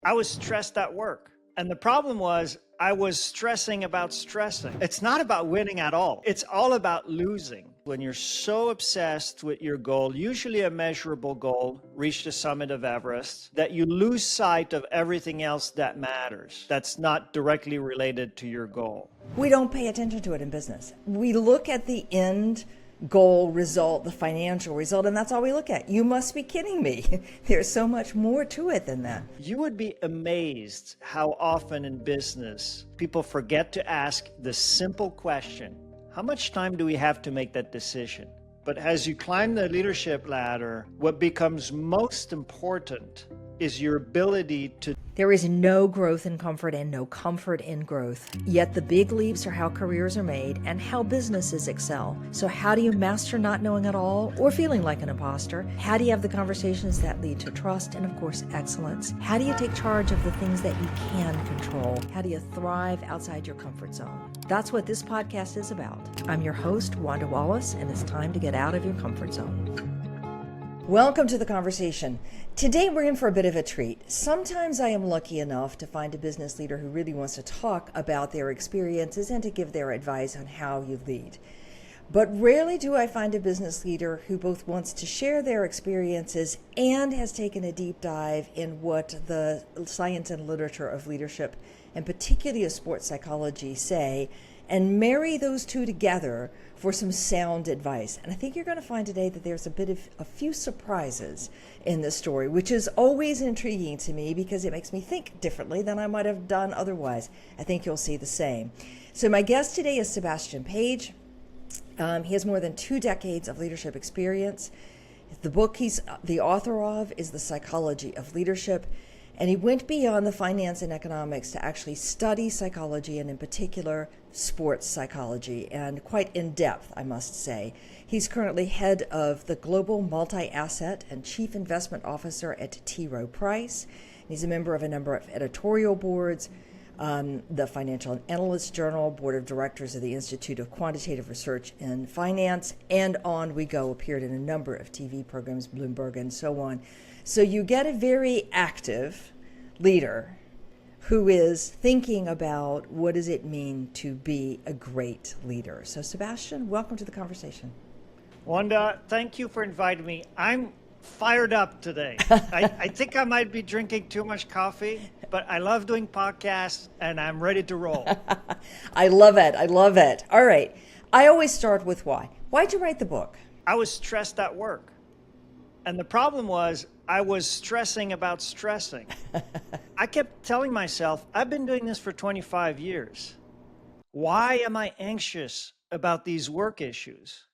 I was stressed at work. And the problem was I was stressing about stressing. It's not about winning at all. It's all about losing. When you're so obsessed with your goal, usually a measurable goal, reach the summit of Everest, that you lose sight of everything else that matters, that's not directly related to your goal. We don't pay attention to it in business. We look at the end goal result, the financial result, and that's all we look at. You must be kidding me. There's so much more to it than that. You would be amazed how often in business people forget to ask the simple question, how much time do we have to make that decision? But as you climb the leadership ladder, what becomes most important is your ability to. There is no growth in comfort and no comfort in growth. Yet the big leaps are how careers are made and how businesses excel. So how do you master not knowing at all or feeling like an imposter? How do you have the conversations that lead to trust and, of course, excellence? How do you take charge of the things that you can control? How do you thrive outside your comfort zone? That's what this podcast is about. I'm your host, Wanda Wallace, and it's time to get out of your comfort zone. Welcome to the conversation. Today we're in for a bit of a treat. Sometimes I am lucky enough to find a business leader who really wants to talk about their experiences and to give their advice on how you lead. But rarely do I find a business leader who both wants to share their experiences and has taken a deep dive in what the science and literature of leadership, and particularly of sports psychology, say, and marry those two together for some sound advice. And I think you're going to find today that there's a few surprises in this story, which is always intriguing to me because it makes me think differently than I might have done otherwise. I think you'll see the same. So my guest today is Sébastien Page. He has more than 2 decades of leadership experience. The book he's the author of is The Psychology of Leadership. And he went beyond the finance and economics to actually study psychology, and in particular, sports psychology, and quite in depth, I must say. He's currently head of the Global Multi-Asset and Chief Investment Officer at T. Rowe Price. He's a member of a number of editorial boards, the Financial Analyst Journal, Board of Directors of the Institute of Quantitative Research in Finance, and on we go, appeared in a number of TV programs, Bloomberg, and so on. So you get a very active leader who is thinking about what does it mean to be a great leader. So Sébastien, welcome to the conversation. Wanda, thank you for inviting me. I'm fired up today. I think I might be drinking too much coffee, but I love doing podcasts and I'm ready to roll. I love it. I love it. All right. I always start with why. Why'd you write the book? I was stressed at work. And the problem was I was stressing about stressing. I kept telling myself, I've been doing this for 25 years. Why am I anxious about these work issues?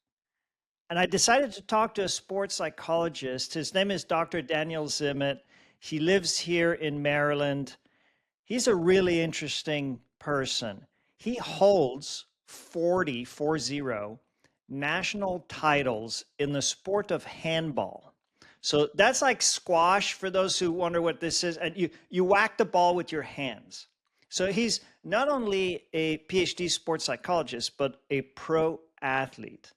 And I decided to talk to a sports psychologist. His name is Dr. Daniel Zimmett. He lives here in Maryland. He's a really interesting person. He holds 40 national titles in the sport of handball. So that's like squash for those who wonder what this is. And you whack the ball with your hands. So he's not only a PhD sports psychologist, but a pro athlete.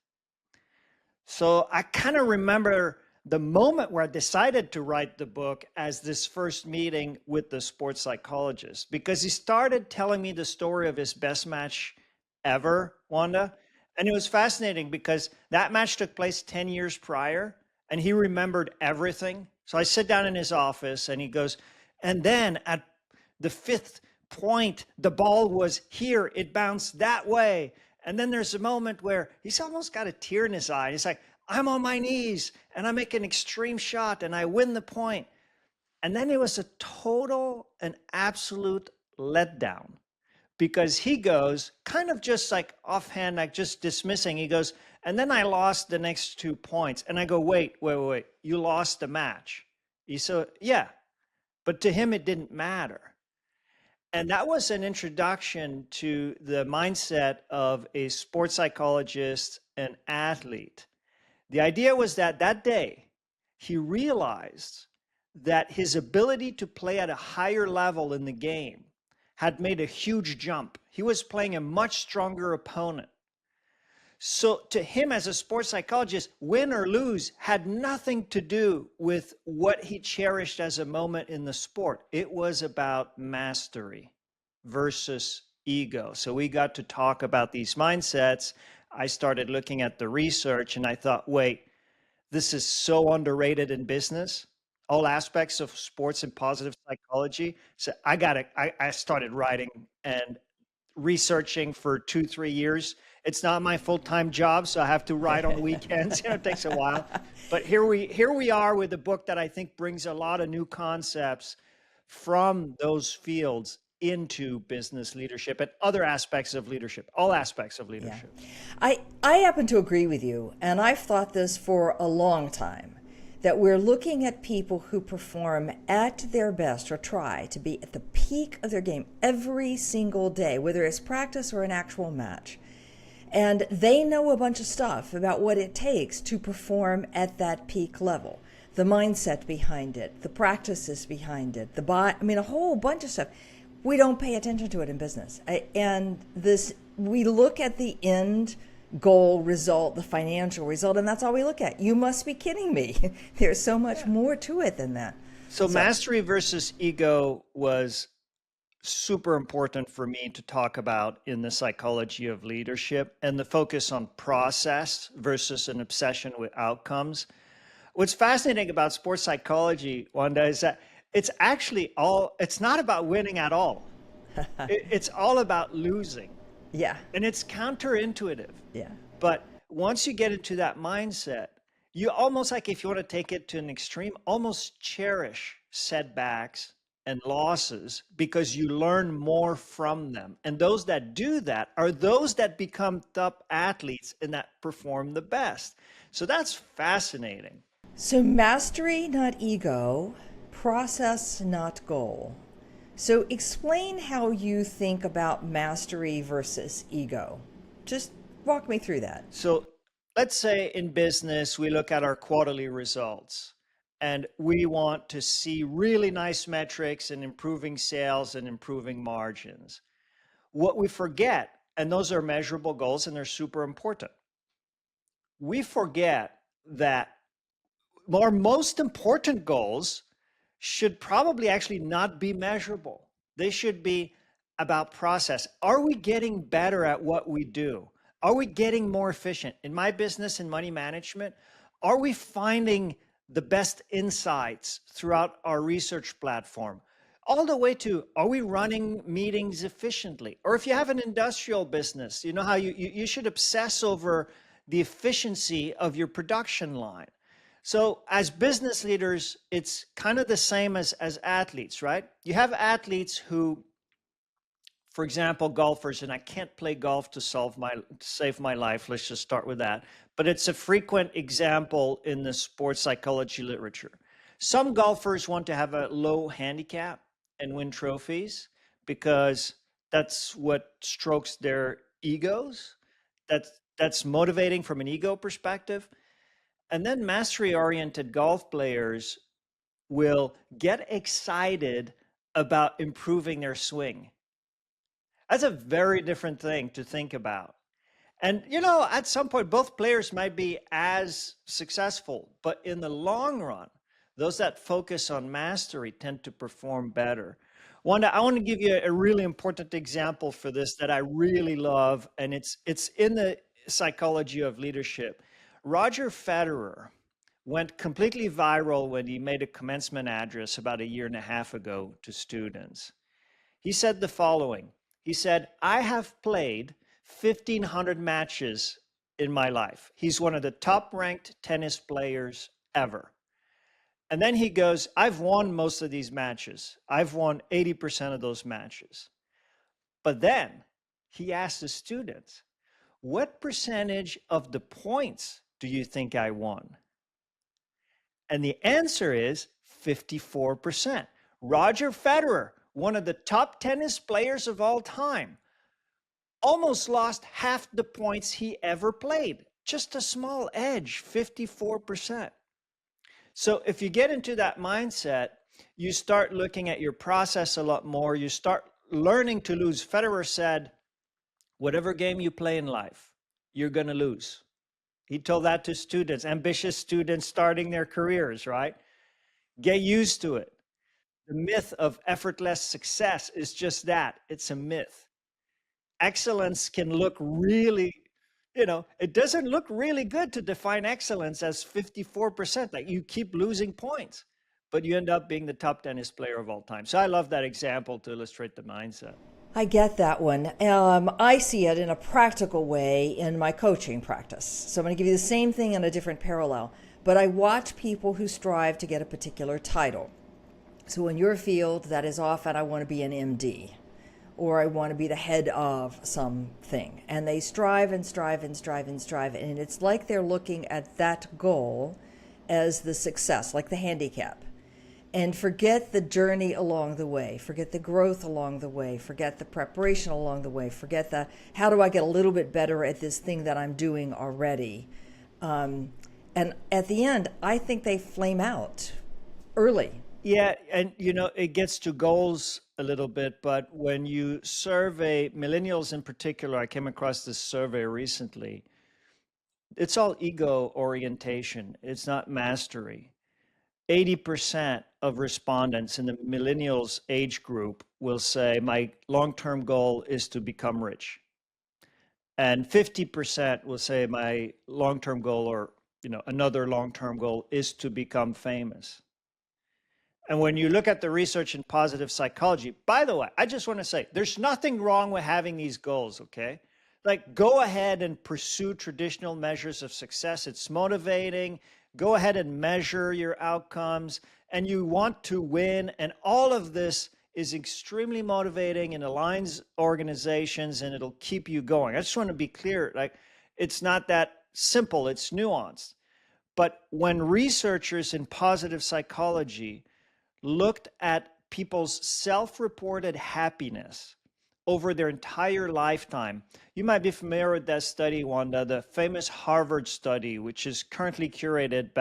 So I kind of remember the moment where I decided to write the book as this first meeting with the sports psychologist, because he started telling me the story of his best match ever, Wanda. And it was fascinating because that match took place 10 years prior. And he remembered everything. So I sit down in his office and he goes, and then at the 5th point, the ball was here. It bounced that way. And then there's a moment where he's almost got a tear in his eye. He's like, I'm on my knees and I make an extreme shot and I win the point. And then it was a total and absolute letdown because he goes kind of just like offhand, like just dismissing. He goes, and then I lost the next 2 points. And I go, wait. You lost the match. He said, yeah. But to him, it didn't matter. And that was an introduction to the mindset of a sports psychologist and athlete. The idea was that day, he realized that his ability to play at a higher level in the game had made a huge jump. He was playing a much stronger opponent. So to him as a sports psychologist, win or lose had nothing to do with what he cherished as a moment in the sport. It was about mastery versus ego. So we got to talk about these mindsets. I started looking at the research and I thought, wait, this is so underrated in business, all aspects of sports and positive psychology. So I started writing and researching for 2-3 years. It's not my full-time job, so I have to write on weekends. It takes a while. But here we are with a book that I think brings a lot of new concepts from those fields into business leadership and other aspects of leadership, all aspects of leadership. I happen to agree with you, and I've thought this for a long time, that we're looking at people who perform at their best or try to be at the peak of their game every single day, whether it's practice or an actual match. And they know a bunch of stuff about what it takes to perform at that peak level. The mindset behind it, the practices behind it, a whole bunch of stuff. We don't pay attention to it in business. We look at the end goal result, the financial result, and that's all we look at. You must be kidding me. There's so much more to it than that. So mastery versus ego was super important for me to talk about in the psychology of leadership, and the focus on process versus an obsession with outcomes. What's fascinating about sports psychology, Wanda, is that it's not about winning at all. It's all about losing. Yeah. And it's counterintuitive. Yeah. But once you get into that mindset, you almost, like, if you want to take it to an extreme, almost cherish setbacks and losses because you learn more from them. And those that do that are those that become top athletes and that perform the best. So that's fascinating. So mastery, not ego, process, not goal. So explain how you think about mastery versus ego. Just walk me through that. So let's say in business, we look at our quarterly results and we want to see really nice metrics and improving sales and improving margins. What we forget, and those are measurable goals and they're super important, we forget that our most important goals should probably actually not be measurable. They should be about process. Are we getting better at what we do? Are we getting more efficient? In my business and money management, are we finding the best insights throughout our research platform? All the way to, are we running meetings efficiently? Or if you have an industrial business, you know how you should obsess over the efficiency of your production line. So as business leaders, it's kind of the same as athletes, right? You have athletes who, for example, golfers, and I can't play golf to save my life. Let's just start with that. But it's a frequent example in the sports psychology literature. Some golfers want to have a low handicap and win trophies because that's what strokes their egos. That's motivating from an ego perspective. And then mastery-oriented golf players will get excited about improving their swing. That's a very different thing to think about. And, at some point, both players might be as successful, but in the long run, those that focus on mastery tend to perform better. Wanda, I want to give you a really important example for this that I really love, and it's in the psychology of leadership. Roger Federer went completely viral when he made a commencement address about 1.5 years ago to students. He said the following. He said, I have played 1,500 matches in my life. He's one of the top ranked tennis players ever. And then he goes, I've won most of these matches. I've won 80% of those matches. But then he asked the students, what percentage of the points do you think I won? And the answer is 54%. Roger Federer, one of the top tennis players of all time, almost lost half the points he ever played. Just a small edge, 54%. So if you get into that mindset, you start looking at your process a lot more. You start learning to lose. Federer said, whatever game you play in life, you're going to lose. He told that to students, ambitious students starting their careers, right? Get used to it. The myth of effortless success is just that. It's a myth. Excellence can look really, it doesn't look really good to define excellence as 54%. Like you keep losing points, but you end up being the top tennis player of all time. So I love that example to illustrate the mindset. I get that one. I see it in a practical way in my coaching practice. So I'm going to give you the same thing in a different parallel. But I watch people who strive to get a particular title. So in your field, that is often, I want to be an MD, or I want to be the head of something. And they strive and strive and strive and strive. And it's like they're looking at that goal as the success, like the handicap. And forget the journey along the way, forget the growth along the way, forget the preparation along the way, forget the how do I get a little bit better at this thing that I'm doing already. And at the end, I think they flame out early. Yeah, and it gets to goals a little bit, but when you survey millennials in particular, I came across this survey recently. It's all ego orientation, it's not mastery. 80% of respondents in the millennials age group will say, my long-term goal is to become rich. And 50% will say, my long-term goal, or another long-term goal, is to become famous. And when you look at the research in positive psychology, by the way, I just want to say, there's nothing wrong with having these goals, okay? Like, go ahead and pursue traditional measures of success. It's motivating. Go ahead and measure your outcomes, and you want to win. And all of this is extremely motivating and aligns organizations, and it'll keep you going. I just want to be clear, like, it's not that simple, it's nuanced. But when researchers in positive psychology looked at people's self-reported happiness over their entire lifetime. You might be familiar with that study, Wanda, the famous Harvard study, which is currently curated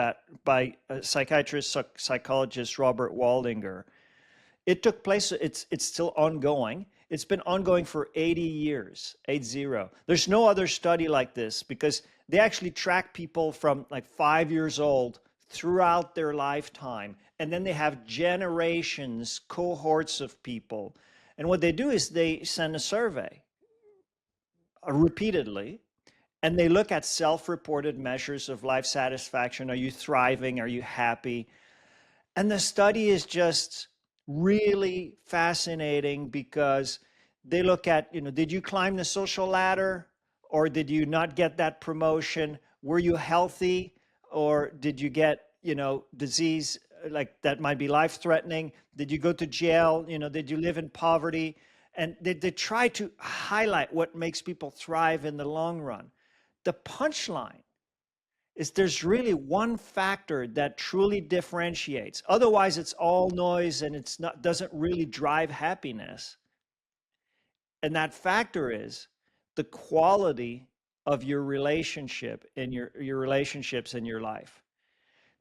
by psychiatrist, psychologist Robert Waldinger. It took place, it's still ongoing. It's been ongoing for 80 years, 80. There's no other study like this because they actually track people from like 5 years old throughout their lifetime. And then they have generations, cohorts of people. And what they do is they send a survey repeatedly, and they look at self-reported measures of life satisfaction. Are you thriving? Are you happy? And the study is just really fascinating because they look at, did you climb the social ladder, or did you not get that promotion? Were you healthy, or did you get, disease like that might be life-threatening? Did you go to jail? Did you live in poverty? And they try to highlight what makes people thrive in the long run. The punchline is there's really one factor that truly differentiates. Otherwise, it's all noise and doesn't really drive happiness. And that factor is the quality of your relationship and your relationships in your life.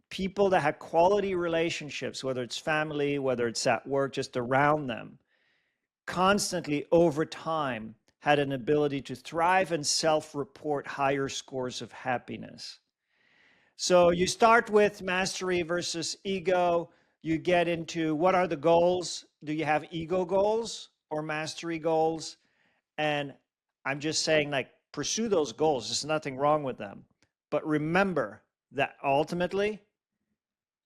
People that have quality relationships, whether it's family, whether it's at work, just around them, constantly over time had an ability to thrive and self-report higher scores of happiness. So you start with mastery versus ego. You get into what are the goals? Do you have ego goals or mastery goals? And I'm just saying, like, pursue those goals. There's nothing wrong with them. But remember that ultimately,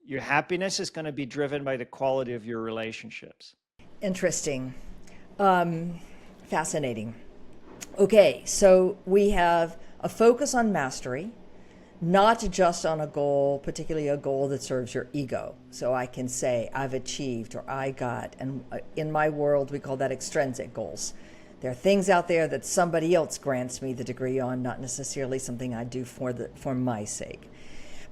your happiness is going to be driven by the quality of your relationships. Interesting. Fascinating. Okay, so we have a focus on mastery, not just on a goal, particularly a goal that serves your ego. So I can say I've achieved or I got, and in my world we call that extrinsic goals. There are things out there that somebody else grants me the degree on, not necessarily something I do for my sake.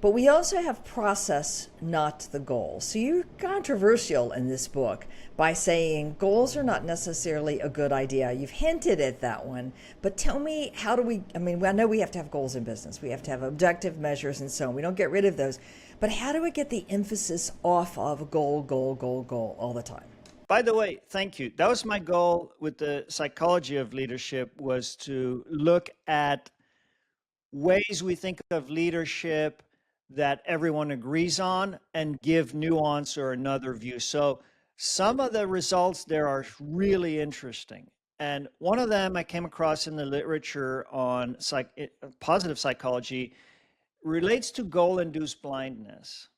But we also have process, not the goal. So you're controversial in this book by saying goals are not necessarily a good idea. You've hinted at that one, but tell me, how do we, I know we have to have goals in business. We have to have objective measures and so on. We don't get rid of those. But how do we get the emphasis off of goal, goal, goal, goal all the time? By the way, thank you. That was my goal with the psychology of leadership, was to look at ways we think of leadership that everyone agrees on and give nuance or another view. So some of the results there are really interesting. And one of them I came across in the literature on positive psychology relates to goal-induced blindness.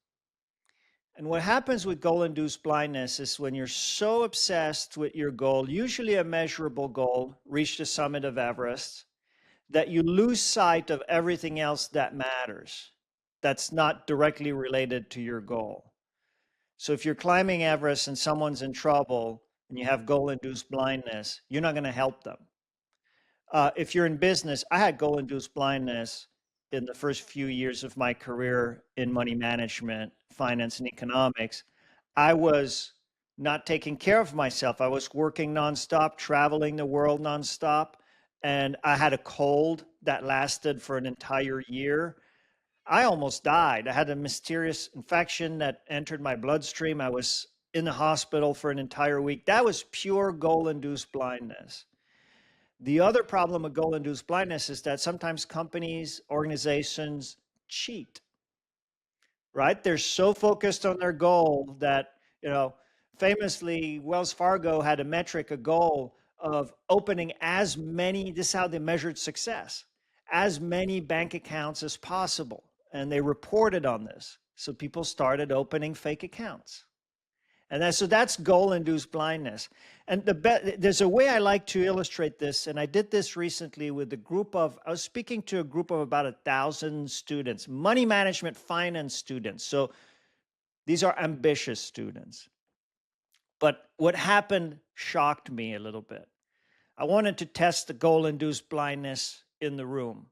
And what happens with goal-induced blindness is when you're so obsessed with your goal, usually a measurable goal, reach the summit of Everest, that you lose sight of everything else that matters, that's not directly related to your goal. So if you're climbing Everest and someone's in trouble and you have goal-induced blindness, you're not going to help them. If you're in business, I had goal-induced blindness in the first few years of my career in money management, finance, and economics. I was not taking care of myself. I was working nonstop, traveling the world nonstop, and I had a cold that lasted for an entire year. I almost died. I had a mysterious infection that entered my bloodstream. I was in the hospital for an entire week. That was pure goal-induced blindness. The other problem with goal-induced blindness is that sometimes companies, organizations cheat, right? They're so focused on their goal that, famously, Wells Fargo had a metric, a goal of opening as many, this is how they measured success, as many bank accounts as possible. And they reported on this. So people started opening fake accounts. And so that's goal-induced blindness. And there's a way I like to illustrate this, and I did this recently with I was speaking to a group of about 1,000 students, money management finance students. So these are ambitious students. But what happened shocked me a little bit. I wanted to test the goal-induced blindness in the room.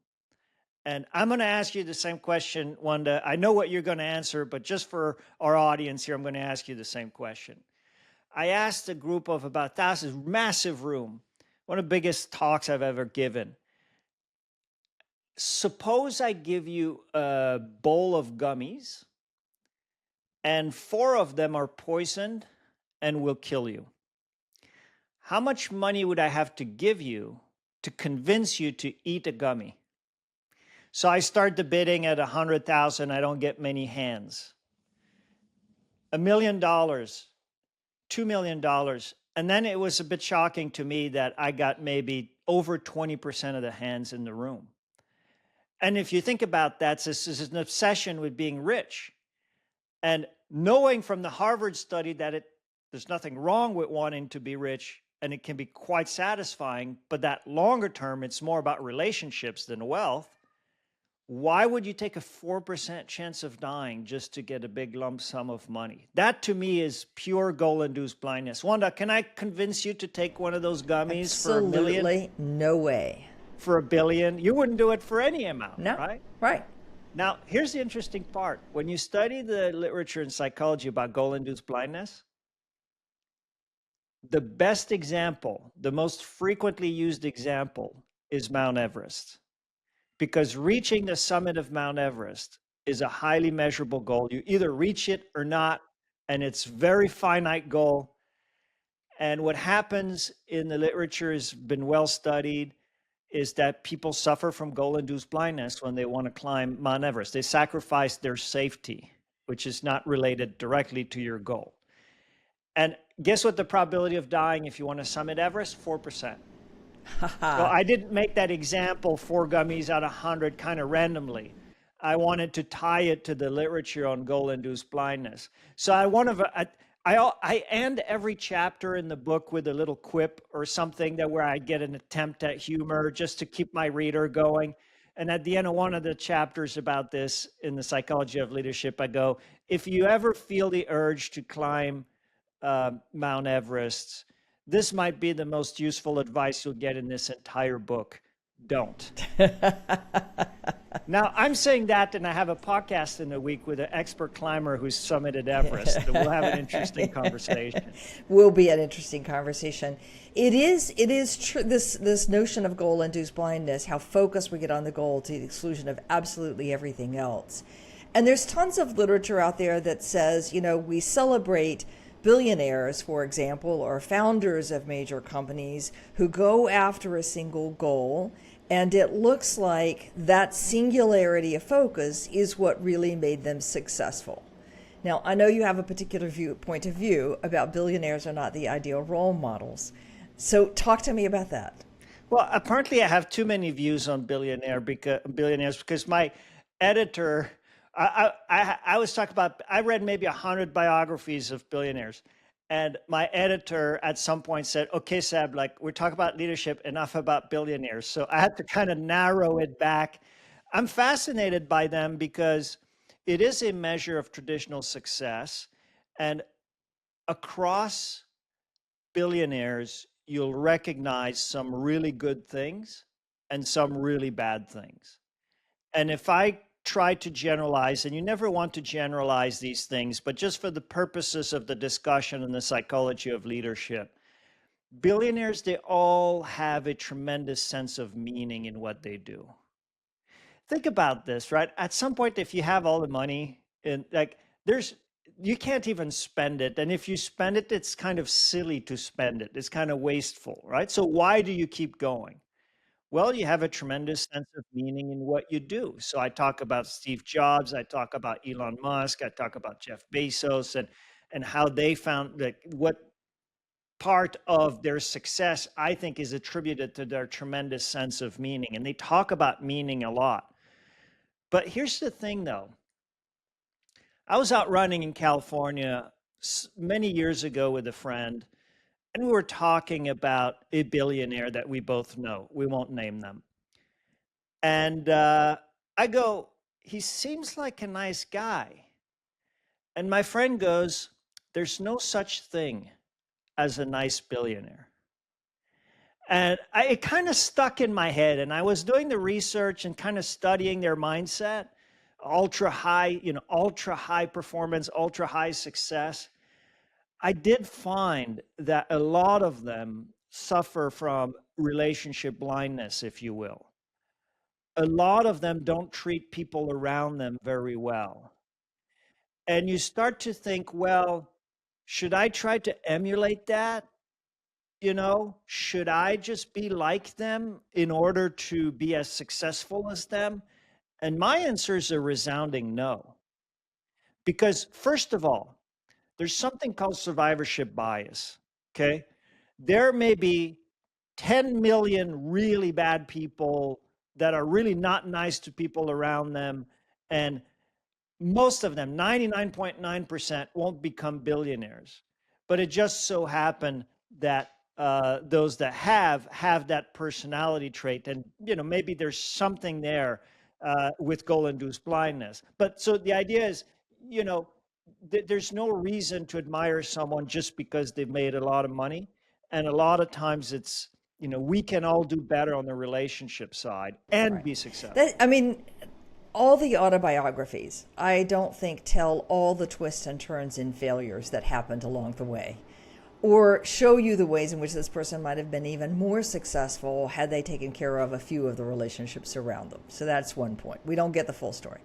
And I'm going to ask you the same question, Wanda. I know what you're going to answer, but just for our audience here, I'm going to ask you the same question. I asked a group of about 1,000, massive room, one of the biggest talks I've ever given. Suppose I give you a bowl of gummies, and 4 of them are poisoned and will kill you. How much money would I have to give you to convince you to eat a gummy? So I start the bidding at 100,000. I don't get many hands. $1 million, $2 million. And then it was a bit shocking to me that I got maybe over 20% of the hands in the room. And if you think about that, this is an obsession with being rich. And knowing from the Harvard study that there's nothing wrong with wanting to be rich, and it can be quite satisfying, but that longer term, it's more about relationships than wealth. Why would you take a 4% chance of dying just to get a big lump sum of money? That to me is pure goal-induced blindness. Wanda, can I convince you to take one of those gummies for $1 million? Absolutely no way. For $1 billion? You wouldn't do it for any amount, no. Right? Right. Now, here's the interesting part. When you study the literature in psychology about goal-induced blindness, the best example, the most frequently used example is Mount Everest. Because reaching the summit of Mount Everest is a highly measurable goal. You either reach it or not, and it's a very finite goal. And what happens in the literature has been well studied is that people suffer from goal-induced blindness when they want to climb Mount Everest. They sacrifice their safety, which is not related directly to your goal. And guess what the probability of dying if you want to summit Everest? 4%. So I didn't make that example, 4 gummies out of 100, kind of randomly. I wanted to tie it to the literature on goal-induced blindness. So I end every chapter in the book with a little quip or something where I get an attempt at humor just to keep my reader going. And at the end of one of the chapters about this in the Psychology of Leadership, I go, if you ever feel the urge to climb Mount Everest, this might be the most useful advice you'll get in this entire book. Don't. Now, I'm saying that, and I have a podcast in a week with an expert climber who's summited Everest. So we'll have an interesting conversation. Will be an interesting conversation. It is true, this notion of goal-induced blindness, how focused we get on the goal to the exclusion of absolutely everything else. And there's tons of literature out there that says, we celebrate billionaires, for example, or founders of major companies who go after a single goal And it looks like that singularity of focus is what really made them successful. Now, I know you have a particular point of view about billionaires are not the ideal role models. So talk to me about that. Well, apparently I have too many views on billionaires because my editor, I was talking about, I read maybe 100 biographies of billionaires. And my editor at some point said, okay, Seb, like we're talking about leadership, enough about billionaires. So I had to kind of narrow it back. I'm fascinated by them because it is a measure of traditional success. And across billionaires, you'll recognize some really good things and some really bad things. And if I try to generalize, and you never want to generalize these things, but just for the purposes of the discussion and the psychology of leadership, billionaires, they all have a tremendous sense of meaning in what they do. Think about this, right? At some point, if you have all the money, and like you can't even spend it. And if you spend it, it's kind of silly to spend it. It's kind of wasteful, right? So why do you keep going? Well, you have a tremendous sense of meaning in what you do. So I talk about Steve Jobs, I talk about Elon Musk, I talk about Jeff Bezos and how they found like what part of their success I think is attributed to their tremendous sense of meaning. And they talk about meaning a lot. But here's the thing though. I was out running in California many years ago with a friend, and we were talking about a billionaire that we both know. We won't name them. And I go, he seems like a nice guy. And my friend goes, there's no such thing as a nice billionaire. And it kind of stuck in my head. And I was doing the research and kind of studying their mindset, ultra high performance, ultra high success. I did find that a lot of them suffer from relationship blindness, if you will. A lot of them don't treat people around them very well. And you start to think, well, should I try to emulate that? Should I just be like them in order to be as successful as them? And my answer is a resounding no. Because first of all, there's something called survivorship bias, okay? There may be 10 million really bad people that are really not nice to people around them, and most of them, 99.9%, won't become billionaires. But it just so happened that those that have that personality trait, and maybe there's something there with goal-induced blindness. But so the idea is, there's no reason to admire someone just because they've made a lot of money. And a lot of times it's, we can all do better on the relationship side and be successful. All the autobiographies, I don't think, tell all the twists and turns and failures that happened along the way, or show you the ways in which this person might have been even more successful had they taken care of a few of the relationships around them. So that's one point. We don't get the full story.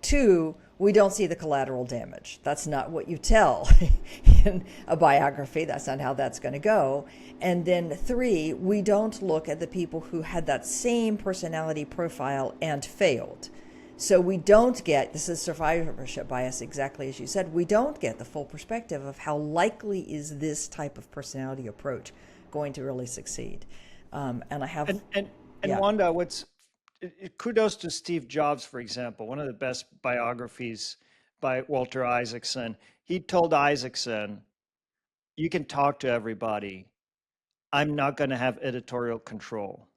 Two, we don't see the collateral damage. That's not what you tell in a biography. That's not how that's going to go. And then three, we don't look at the people who had that same personality profile and failed. So we don't get, this is survivorship bias, exactly as you said, we don't get the full perspective of how likely is this type of personality approach going to really succeed. And I have... And Wanda, kudos to Steve Jobs, for example, one of the best biographies by Walter Isaacson. He told Isaacson, you can talk to everybody. I'm not going to have editorial control.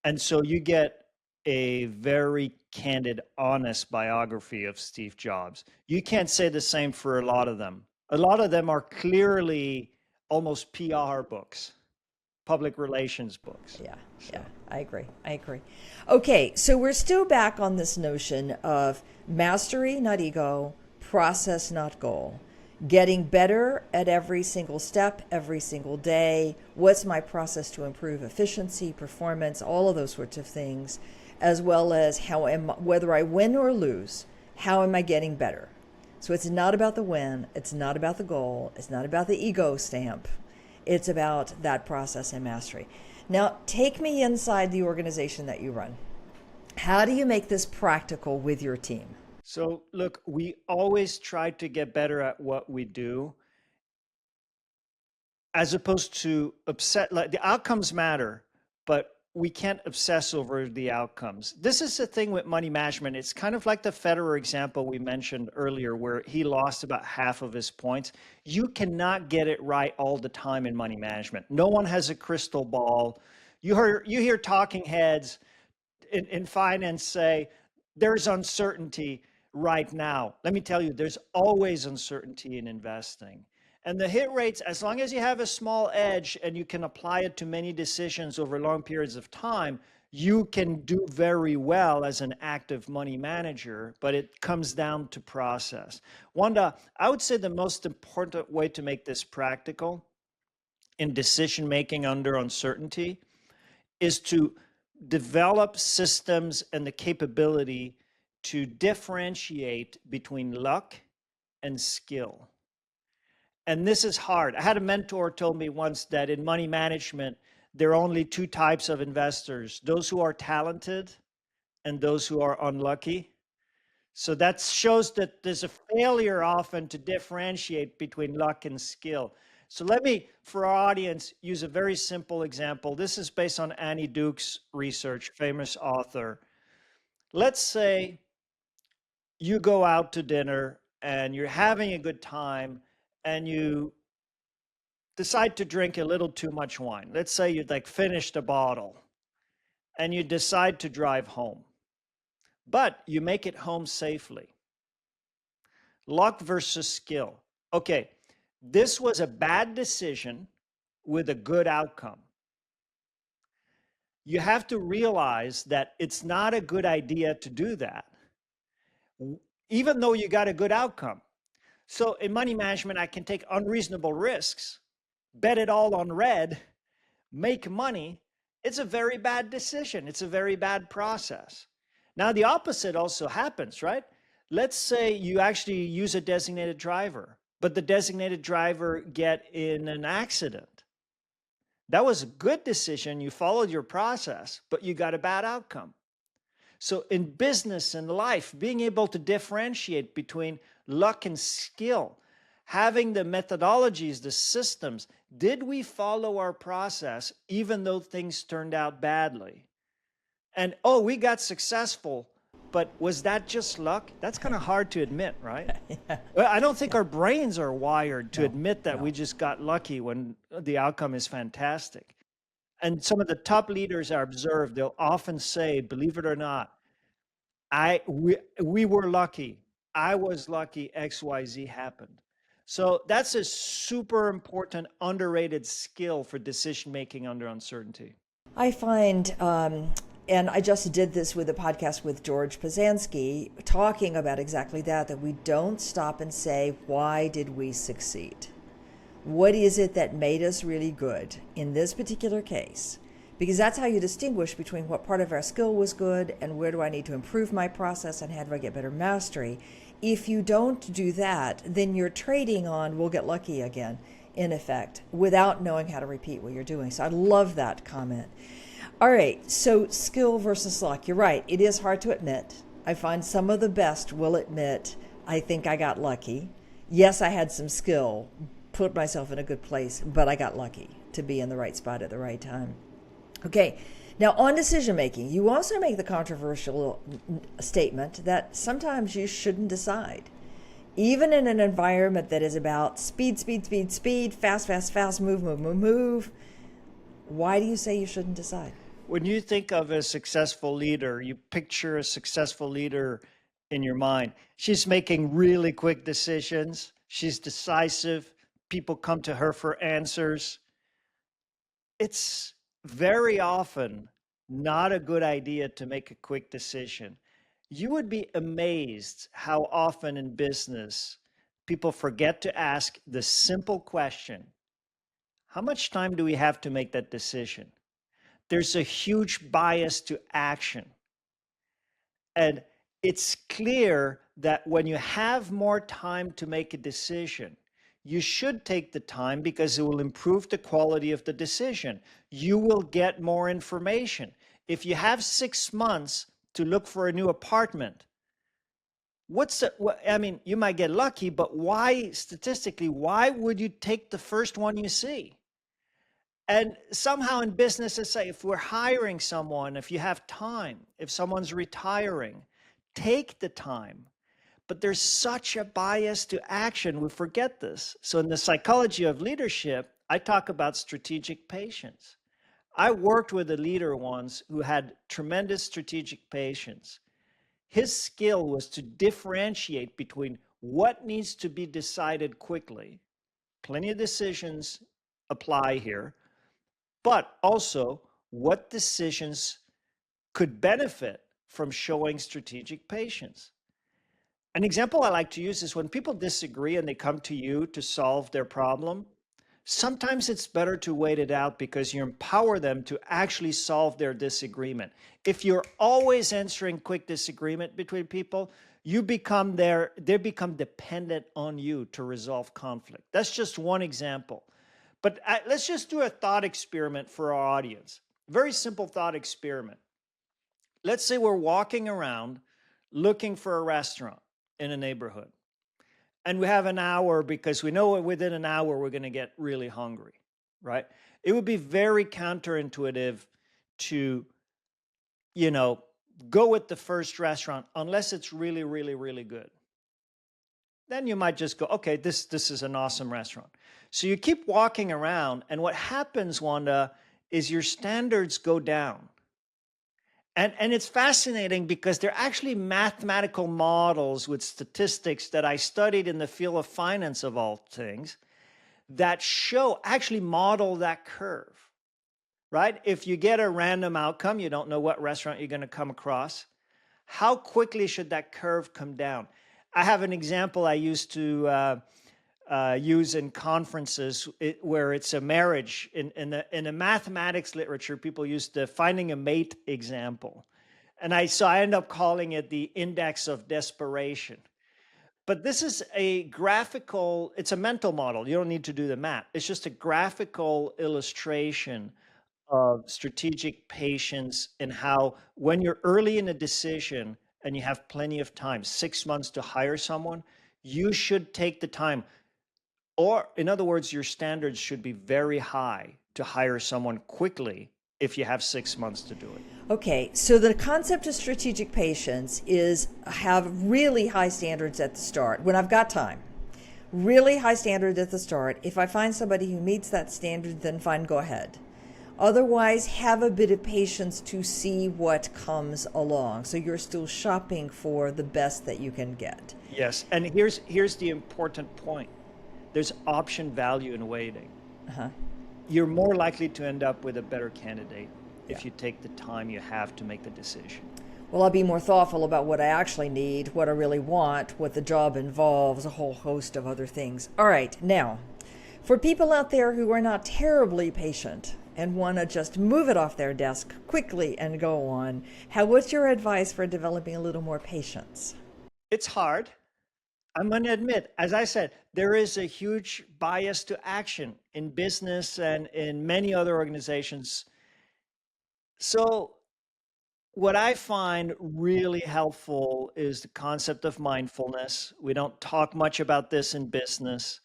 And so you get a very candid, honest biography of Steve Jobs. You can't say the same for a lot of them. A lot of them are clearly almost PR books, public relations books. Yeah, I agree. Okay, so we're still back on this notion of mastery, not ego, process, not goal. Getting better at every single step, every single day. What's my process to improve efficiency, performance, all of those sorts of things, as well as whether I win or lose, how am I getting better? So it's not about the win, it's not about the goal, it's not about the ego stamp. It's about that process and mastery. Now, take me inside the organization that you run. How do you make this practical with your team? So, look, we always try to get better at what we do as opposed to upset. Like the outcomes matter, but we can't obsess over the outcomes. This is the thing with money management. It's kind of like the Federer example we mentioned earlier, where he lost about half of his points. You cannot get it right all the time in money management. No one has a crystal ball. You hear talking heads in finance say there's uncertainty right now. Let me tell you, there's always uncertainty in investing. And the hit rates, as long as you have a small edge and you can apply it to many decisions over long periods of time, you can do very well as an active money manager, but it comes down to process. Wanda, I would say the most important way to make this practical in decision making under uncertainty is to develop systems and the capability to differentiate between luck and skill. And this is hard. I had a mentor told me once that in money management, there are only two types of investors, those who are talented and those who are unlucky. So that shows that there's a failure often to differentiate between luck and skill. So let me, for our audience, use a very simple example. This is based on Annie Duke's research, famous author. Let's say you go out to dinner and you're having a good time and you decide to drink a little too much wine. Let's say you'd like finished a bottle and you decide to drive home, but you make it home safely. Luck versus skill. Okay, this was a bad decision with a good outcome. You have to realize that it's not a good idea to do that, even though you got a good outcome. So in money management, I can take unreasonable risks, bet it all on red, make money. It's a very bad decision. It's a very bad process. Now, the opposite also happens, right? Let's say you actually use a designated driver, but the designated driver get in an accident. That was a good decision. You followed your process, but you got a bad outcome. So in business and life, being able to differentiate between luck and skill, having the methodologies, the systems, did we follow our process even though things turned out badly? And oh, we got successful, but was that just luck? That's kind of hard to admit, right? Yeah. Well, I don't think our brains are wired to No, admit that no. we just got lucky when the outcome is fantastic. And some of the top leaders I observed, they'll often say, believe it or not, we were lucky. I was lucky XYZ happened. So that's a super important, underrated skill for decision making under uncertainty. I find, and I just did this with a podcast with George Pazansky, talking about exactly that, that we don't stop and say, why did we succeed? What is it that made us really good in this particular case? Because that's how you distinguish between what part of our skill was good and where do I need to improve my process and how do I get better mastery. If you don't do that, then you're trading on we'll get lucky again, in effect, without knowing how to repeat what you're doing. So I love that comment. All right, so skill versus luck. You're right, it is hard to admit. I find some of the best will admit, I think I got lucky. Yes, I had some skill, put myself in a good place, but I got lucky to be in the right spot at the right time. Okay, now on decision making, you also make the controversial statement that sometimes you shouldn't decide. Even in an environment that is about speed, fast, move. Why do you say you shouldn't decide? When you think of a successful leader, you picture a successful leader in your mind. She's making really quick decisions. She's decisive. People come to her for answers. It's very often not a good idea to make a quick decision. You would be amazed how often in business people forget to ask the simple question, how much time do we have to make that decision? There's a huge bias to action. And it's clear that when you have more time to make a decision, you should take the time because it will improve the quality of the decision. You will get more information. If you have 6 months to look for a new apartment, I mean, you might get lucky, but why, statistically, why would you take the first one you see? And somehow in business, let's say if we're hiring someone, if you have time, if someone's retiring, take the time. But there's such a bias to action. We forget this. So in the psychology of leadership, I talk about strategic patience. I worked with a leader once who had tremendous strategic patience. His skill was to differentiate between what needs to be decided quickly. Plenty of decisions apply here, but also what decisions could benefit from showing strategic patience. An example I like to use is when people disagree and they come to you to solve their problem, sometimes it's better to wait it out because you empower them to actually solve their disagreement. If you're always answering quick disagreement between people, they become dependent on you to resolve conflict. That's just one example. But let's just do a thought experiment for our audience. Very simple thought experiment. Let's say we're walking around looking for a restaurant in a neighborhood. And we have an hour because we know within an hour we're going to get really hungry, right? It would be very counterintuitive to, go with the first restaurant unless it's really, really, really good. Then you might just go, okay, this is an awesome restaurant. So you keep walking around, and what happens, Wanda, is your standards go down. And it's fascinating because they're actually mathematical models with statistics that I studied in the field of finance, of all things, that actually model that curve, right? If you get a random outcome, you don't know what restaurant you're going to come across, how quickly should that curve come down? I have an example I used to use in conferences where it's a marriage. In the mathematics literature, people use the finding a mate example. And I end up calling it the index of desperation. But this is it's a mental model. You don't need to do the math. It's just a graphical illustration of strategic patience and how when you're early in a decision and you have plenty of time, 6 months to hire someone, you should take the time. Or in other words, your standards should be very high to hire someone quickly if you have 6 months to do it. Okay, so the concept of strategic patience is have really high standards at the start when I've got time. Really high standard at the start. If I find somebody who meets that standard, then fine, go ahead. Otherwise, have a bit of patience to see what comes along. So you're still shopping for the best that you can get. Yes, and here's the important point. There's option value in waiting. Uh-huh. You're more likely to end up with a better candidate if you take the time you have to make the decision. Well, I'll be more thoughtful about what I actually need, what I really want, what the job involves, a whole host of other things. All right, now, for people out there who are not terribly patient and want to just move it off their desk quickly and go on, what's your advice for developing a little more patience? It's hard. I'm going to admit, as I said, there is a huge bias to action in business and in many other organizations. So what I find really helpful is the concept of mindfulness. We don't talk much about this in business,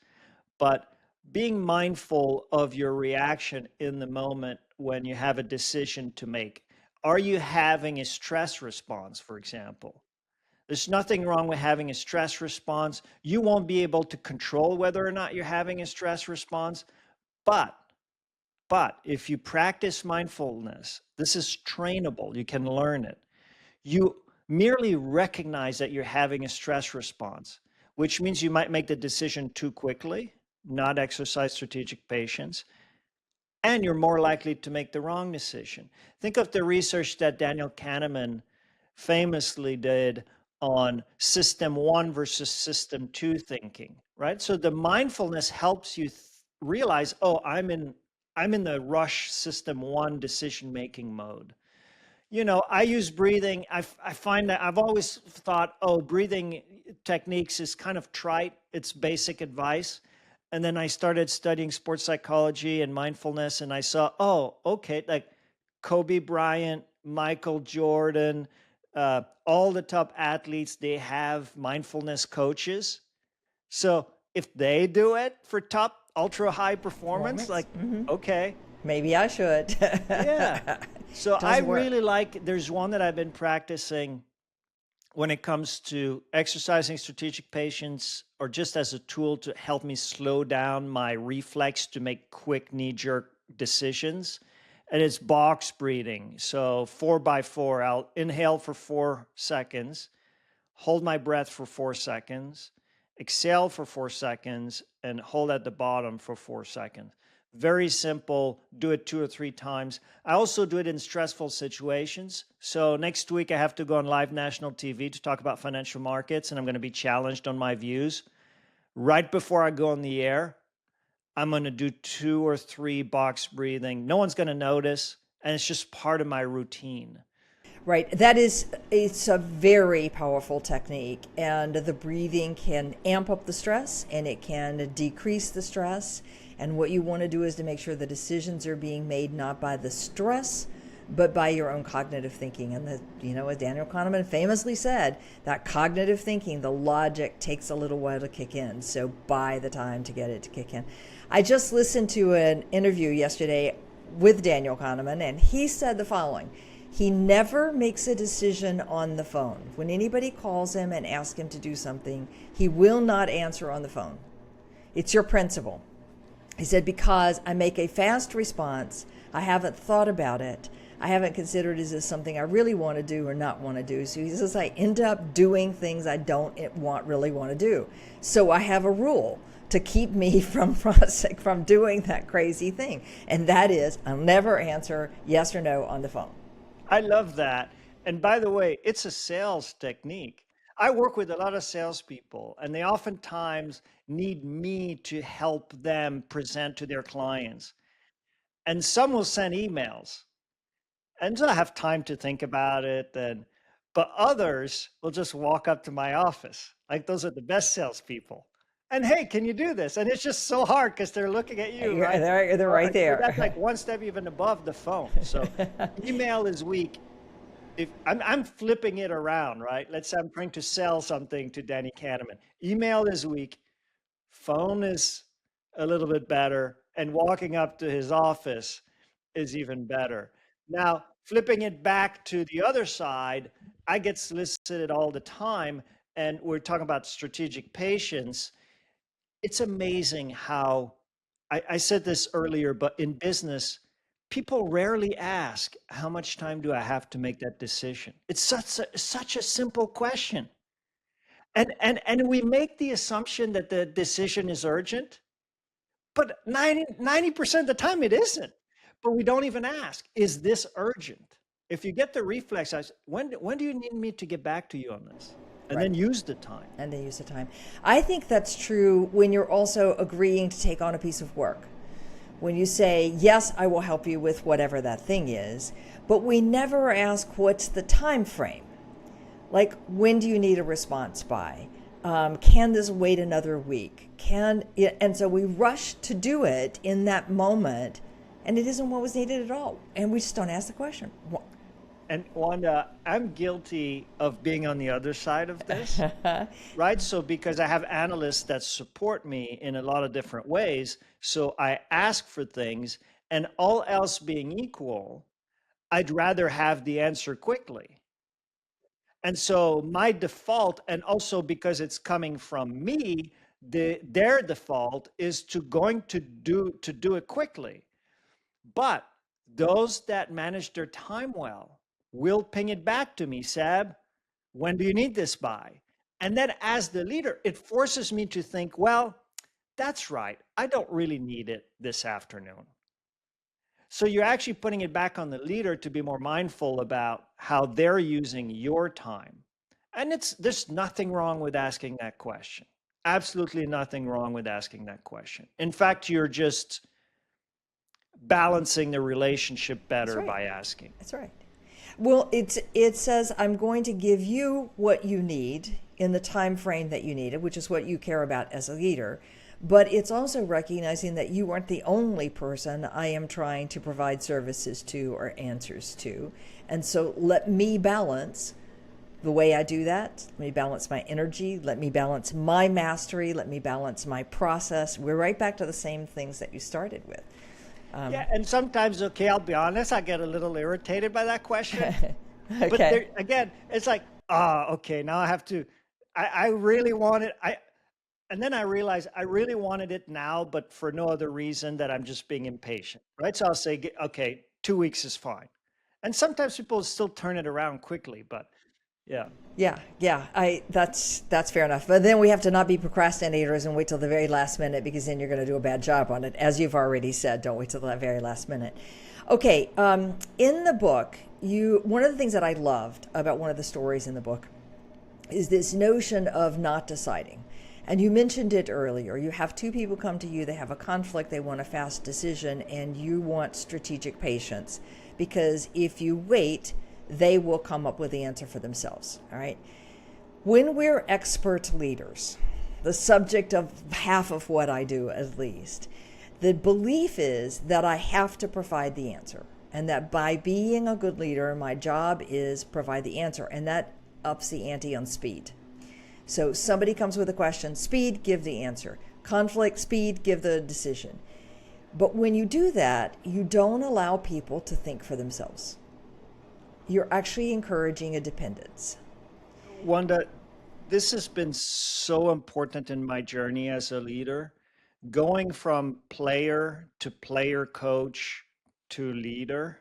but being mindful of your reaction in the moment when you have a decision to make. Are you having a stress response, for example? There's nothing wrong with having a stress response. You won't be able to control whether or not you're having a stress response, but if you practice mindfulness, this is trainable. You can learn it. You merely recognize that you're having a stress response, which means you might make the decision too quickly, not exercise strategic patience, and you're more likely to make the wrong decision. Think of the research that Daniel Kahneman famously did on system 1 versus system 2 thinking, right? So the mindfulness helps you realize, oh, I'm in the rush system 1 decision-making mode. I use breathing. I find that I've always thought, oh, breathing techniques is kind of trite. It's basic advice. And then I started studying sports psychology and mindfulness, and I saw, oh, okay, like Kobe Bryant, Michael Jordan, all the top athletes, they have mindfulness coaches. So if they do it for top ultra high performance, Performance. like, okay, Maybe I should. yeah. So I Doesn't work. really like, there's one that I've been practicing when it comes to exercising strategic patience, or just as a tool to help me slow down my reflex to make quick knee-jerk decisions. And it's box breathing. So 4x4, I'll inhale for 4 seconds, hold my breath for 4 seconds, exhale for 4 seconds, and hold at the bottom for 4 seconds. Very simple. Do it 2 or 3 times. I also do it in stressful situations. So next week I have to go on live national TV to talk about financial markets, and I'm going to be challenged on my views. Right before I go on the air, I'm going to do 2 or 3 box breathing. No one's going to notice, and it's just part of my routine. Right. It's a very powerful technique, and the breathing can amp up the stress and it can decrease the stress. And what you want to do is to make sure the decisions are being made not by the stress, but by your own cognitive thinking. And as Daniel Kahneman famously said, that cognitive thinking, the logic takes a little while to kick in. So buy the time to get it to kick in. I just listened to an interview yesterday with Daniel Kahneman, and he said the following. He never makes a decision on the phone. When anybody calls him and asks him to do something, he will not answer on the phone. It's your principle. He said, because I make a fast response, I haven't thought about it, I haven't considered, is this something I really want to do or not want to do? So he says, I end up doing things I don't really want to do. So I have a rule to keep me from doing that crazy thing. And that is, I'll never answer yes or no on the phone. I love that. And by the way, it's a sales technique. I work with a lot of salespeople, and they oftentimes need me to help them present to their clients. And some will send emails, and so I have time to think about it. But others will just walk up to my office. Like, those are the best salespeople. And hey, can you do this? And it's just so hard because they're looking at you, right? They're right there. That's like one step even above the phone. So email is weak. If I'm flipping it around, right? Let's say I'm trying to sell something to Danny Kahneman. Email is weak. Phone is a little bit better. And walking up to his office is even better. Now, flipping it back to the other side, I get solicited all the time. And we're talking about strategic patience. It's amazing how, I said this earlier, but in business, people rarely ask, how much time do I have to make that decision? It's such a simple question. And we make the assumption that the decision is urgent, but 90% of the time it isn't. But we don't even ask, is this urgent? If you get the reflex, when do you need me to get back to you on this? And then use the time. And then use the time. I think that's true when you're also agreeing to take on a piece of work. When you say, yes, I will help you with whatever that thing is, but we never ask what's the time frame. Like, when do you need a response by? Can this wait another week? And so we rush to do it in that moment, and it isn't what was needed at all. And we just don't ask the question. And Wanda, I'm guilty of being on the other side of this, right? So because I have analysts that support me in a lot of different ways, so I ask for things, and all else being equal, I'd rather have the answer quickly. And so my default, and also because it's coming from me, their default is to do it quickly. But those that manage their time well will ping it back to me, Seb, when do you need this by? And then as the leader, it forces me to think, well, that's right. I don't really need it this afternoon. So you're actually putting it back on the leader to be more mindful about how they're using your time. And there's nothing wrong with asking that question. Absolutely nothing wrong with asking that question. In fact, you're just balancing the relationship better by asking. That's right. Well, it says, I'm going to give you what you need in the time frame that you need it, which is what you care about as a leader. But it's also recognizing that you aren't the only person I am trying to provide services to or answers to. And so let me balance the way I do that. Let me balance my energy. Let me balance my mastery. Let me balance my process. We're right back to the same things that you started with. Yeah, and sometimes, okay, I'll be honest, I get a little irritated by that question. But Okay. there, again, it's like, okay, now I have to, I really want it. And then I realize I really wanted it now, but for no other reason that I'm just being impatient, right? So I'll say, okay, 2 weeks is fine. And sometimes people still turn it around quickly, but yeah. Yeah. That's fair enough. But then we have to not be procrastinators and wait till the very last minute, because then you're going to do a bad job on it. As you've already said, don't wait till the very last minute. Okay. In the book, one of the things that I loved about one of the stories in the book is this notion of not deciding. And you mentioned it earlier. You have two people come to you, they have a conflict, they want a fast decision, and you want strategic patience, because if you wait, they will come up with the answer for themselves. All right. When we're expert leaders, the subject of half of what I do at least, the belief is that I have to provide the answer, and that by being a good leader, my job is provide the answer, and that ups the ante on speed. So somebody comes with a question, speed, give the answer. Conflict, speed, give the decision. But when you do that, you don't allow people to think for themselves. You're actually encouraging a dependence. Wanda, this has been so important in my journey as a leader, going from player to player coach to leader.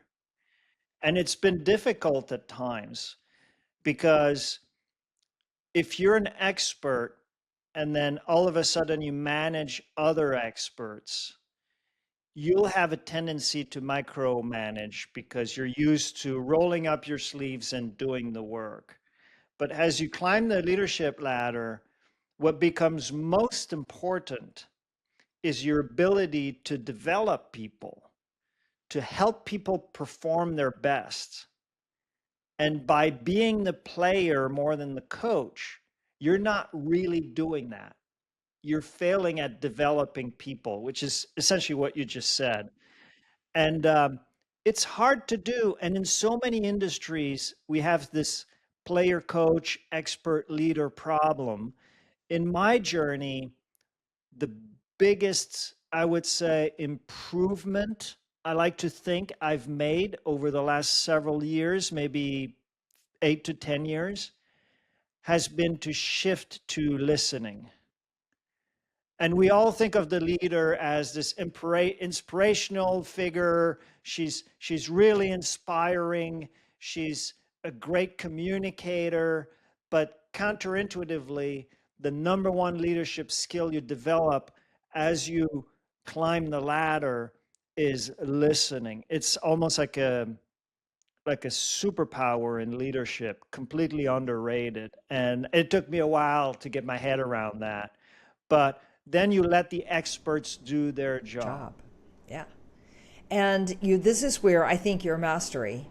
And it's been difficult at times because if you're an expert and then all of a sudden you manage other experts, you'll have a tendency to micromanage because you're used to rolling up your sleeves and doing the work. But as you climb the leadership ladder, what becomes most important is your ability to develop people, to help people perform their best. And by being the player more than the coach, you're not really doing that. You're failing at developing people, which is essentially what you just said. And it's hard to do. And in so many industries, we have this player coach, expert leader problem. In my journey, the biggest, I would say, improvement I like to think I've made over the last several years, maybe 8 to 10 years, has been to shift to listening. And we all think of the leader as this inspirational figure. She's really inspiring. She's a great communicator. But counterintuitively, the number one leadership skill you develop as you climb the ladder is listening. It's almost like a superpower in leadership, completely underrated. And it took me a while to get my head around that. But then you let the experts do their job. Yeah. And this is where I think your mastery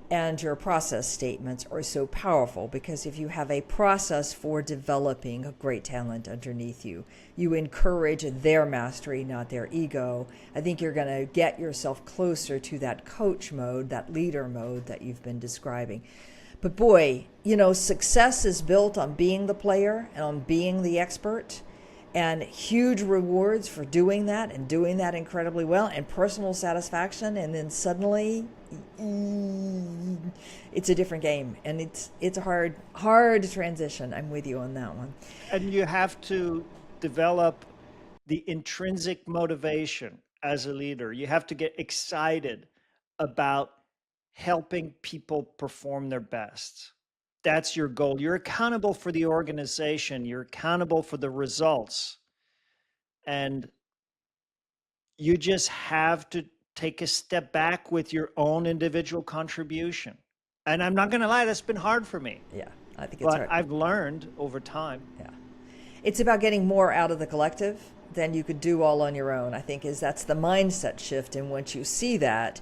and your process statements are so powerful, because if you have a process for developing a great talent underneath you, you encourage their mastery, not their ego. I think you're going to get yourself closer to that coach mode, that leader mode that you've been describing. But boy, success is built on being the player and on being the expert, and huge rewards for doing that and doing that incredibly well, and personal satisfaction. And then suddenly it's a different game, and it's a hard transition. I'm with you on that one. And you have to develop the intrinsic motivation as a leader. You have to get excited about helping people perform their best. That's your goal. You're accountable for the organization. You're accountable for the results. And you just have to take a step back with your own individual contribution. And I'm not going to lie, that's been hard for me. Yeah, I think it's hard. I've learned over time. Yeah. It's about getting more out of the collective than you could do all on your own, I think, that's the mindset shift. And once you see that,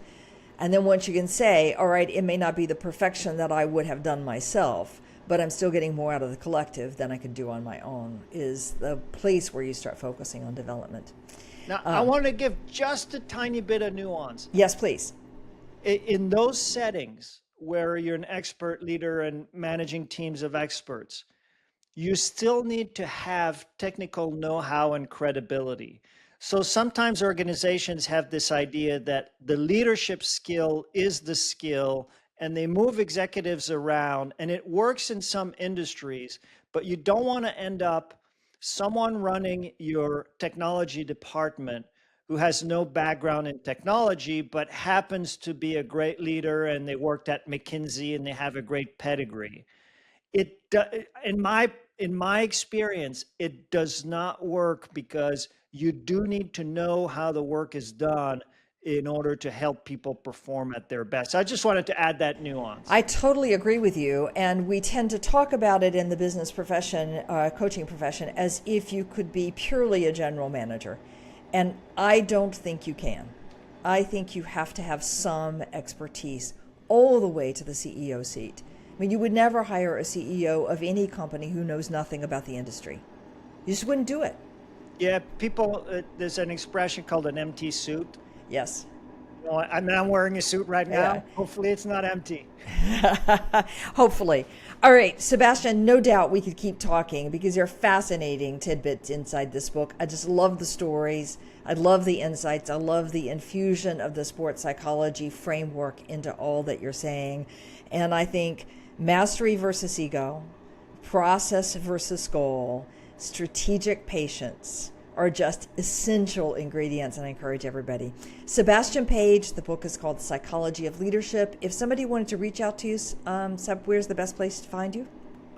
and then once you can say, all right, it may not be the perfection that I would have done myself, but I'm still getting more out of the collective than I could do on my own, is the place where you start focusing on development. Now, I want to give just a tiny bit of nuance. Yes, please. In those settings where you're an expert leader and managing teams of experts, you still need to have technical know-how and credibility. So sometimes organizations have this idea that the leadership skill is the skill, and they move executives around, and it works in some industries, but you don't want to end up someone running your technology department who has no background in technology, but happens to be a great leader, and they worked at McKinsey and they have a great pedigree. In my experience, it does not work, because you do need to know how the work is done in order to help people perform at their best. I just wanted to add that nuance. I totally agree with you. And we tend to talk about it in the business profession, coaching profession, as if you could be purely a general manager. And I don't think you can. I think you have to have some expertise all the way to the CEO seat. I mean, you would never hire a CEO of any company who knows nothing about the industry. You just wouldn't do it. Yeah, people, there's an expression called an empty suit. Yes. Well, I'm wearing a suit right now. Yeah. Hopefully it's not empty. Hopefully. All right, Sébastien, no doubt we could keep talking, because there are fascinating tidbits inside this book. I just love the stories. I love the insights. I love the infusion of the sports psychology framework into all that you're saying. And I think mastery versus ego, process versus goal, strategic patience are just essential ingredients, and I encourage everybody. Sébastien Page, the book is called Psychology of Leadership. If somebody wanted to reach out to you, Seb, where's the best place to find you?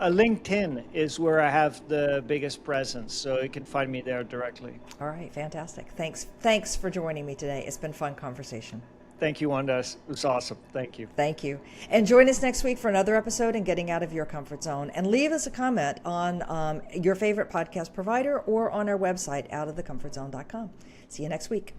LinkedIn is where I have the biggest presence, so you can find me there directly. All right, fantastic. Thanks for joining me today. It's been a fun conversation. Thank you, Wanda. It was awesome. Thank you. Thank you. And join us next week for another episode in Getting Out of Your Comfort Zone. And leave us a comment on your favorite podcast provider or on our website, outofthecomfortzone.com. See you next week.